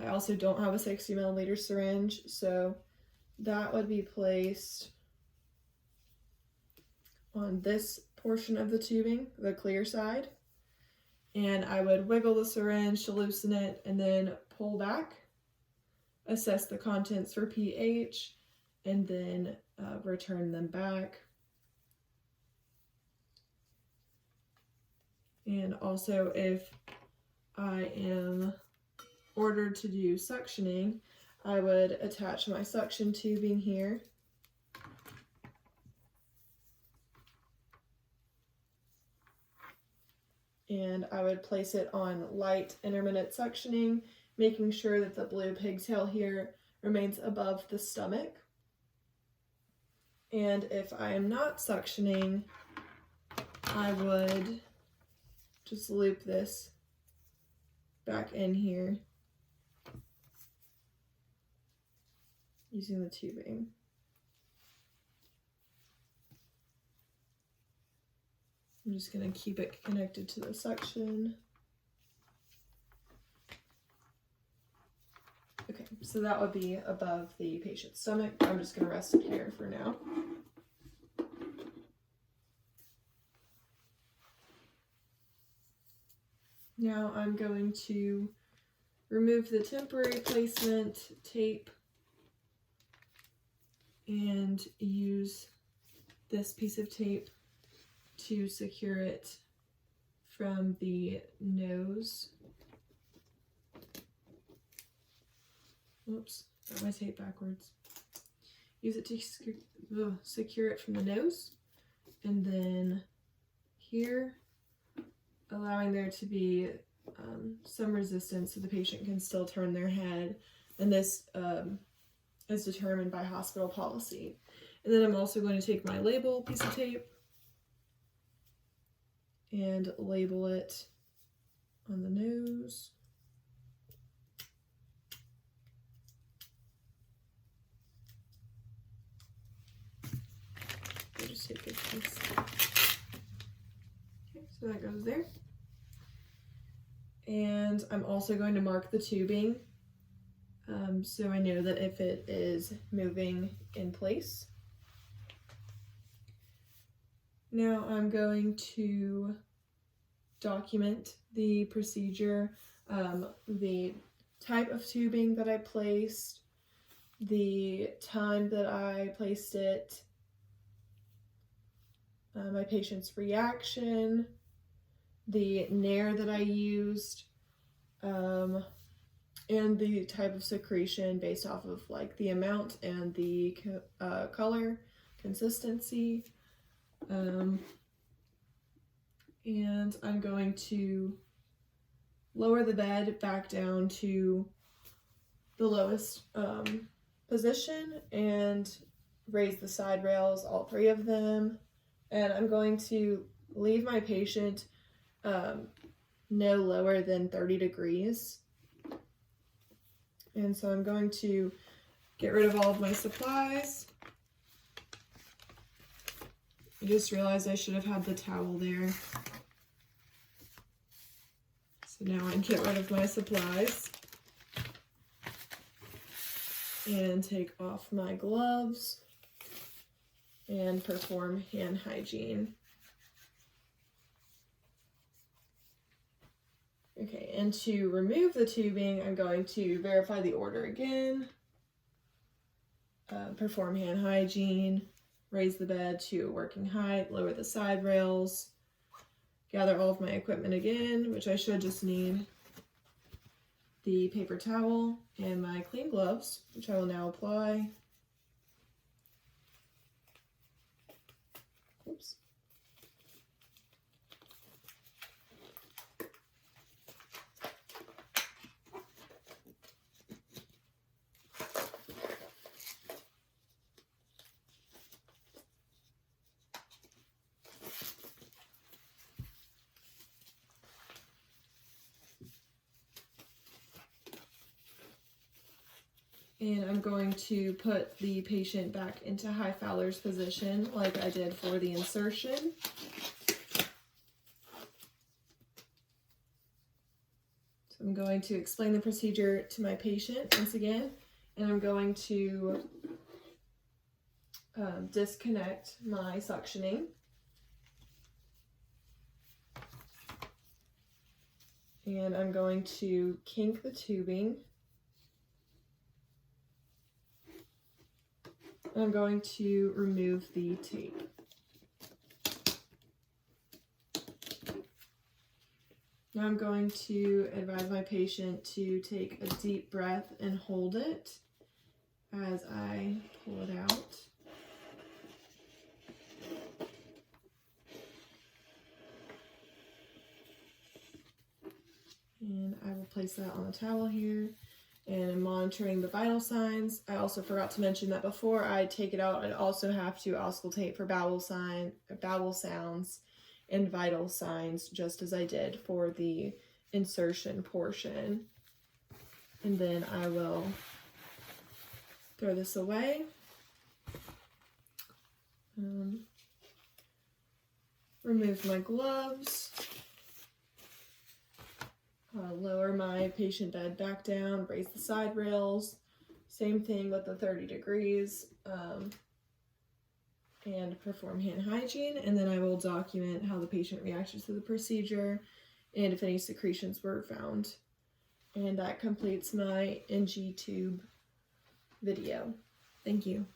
I also don't have a 60 milliliter syringe, so that would be placed on this portion of the tubing, the clear side. And I would wiggle the syringe to loosen it and then pull back, assess the contents for pH, and then return them back. And also, if I am ordered to do suctioning, I would attach my suction tubing here. And I would place it on light intermittent suctioning, making sure that the blue pigtail here remains above the stomach. And if I am not suctioning, I would just loop this back in here using the tubing. I'm just going to keep it connected to the suction. Okay, so that would be above the patient's stomach. I'm just going to rest it here for now. Now I'm going to remove the temporary placement tape and use this piece of tape to secure it from the nose. Oops, got my tape backwards. Use it to secure it from the nose, and then here, allowing there to be some resistance so the patient can still turn their head, and this is determined by hospital policy. And then I'm also going to take my label piece of tape and label it on the nose. I'll just take a piece. Okay, so that goes there. And I'm also going to mark the tubing so I know that if it is moving in place. Now I'm going to document the procedure, the type of tubing that I placed, the time that I placed it, my patient's reaction, the nair that I used, and the type of secretion based off of like the amount and the color, consistency. And I'm going to lower the bed back down to the lowest position and raise the side rails, all three of them. And I'm going to leave my patient no lower than 30 degrees. And so I'm going to get rid of all of my supplies. I just realized I should have had the towel there. So now I get rid of my supplies and take off my gloves and perform hand hygiene. Okay, and to remove the tubing, I'm going to verify the order again, perform hand hygiene, raise the bed to working height, lower the side rails, gather all of my equipment again, which I should just need the paper towel and my clean gloves, which I will now apply. Oops. And I'm going to put the patient back into high Fowler's position like I did for the insertion. So I'm going to explain the procedure to my patient once again, and I'm going to disconnect my suctioning. And I'm going to kink the tubing. I'm going to remove the tape. Now I'm going to advise my patient to take a deep breath and hold it as I pull it out. And I will place that on the towel here. And I'm monitoring the vital signs. I also forgot to mention that before I take it out, I'd also have to auscultate for bowel sounds and vital signs, just as I did for the insertion portion. And then I will throw this away. Remove my gloves. Lower my patient bed back down, raise the side rails. Same thing with the 30 degrees. And perform hand hygiene, and then I will document how the patient reacted to the procedure and if any secretions were found. And that completes my NG tube video. Thank you.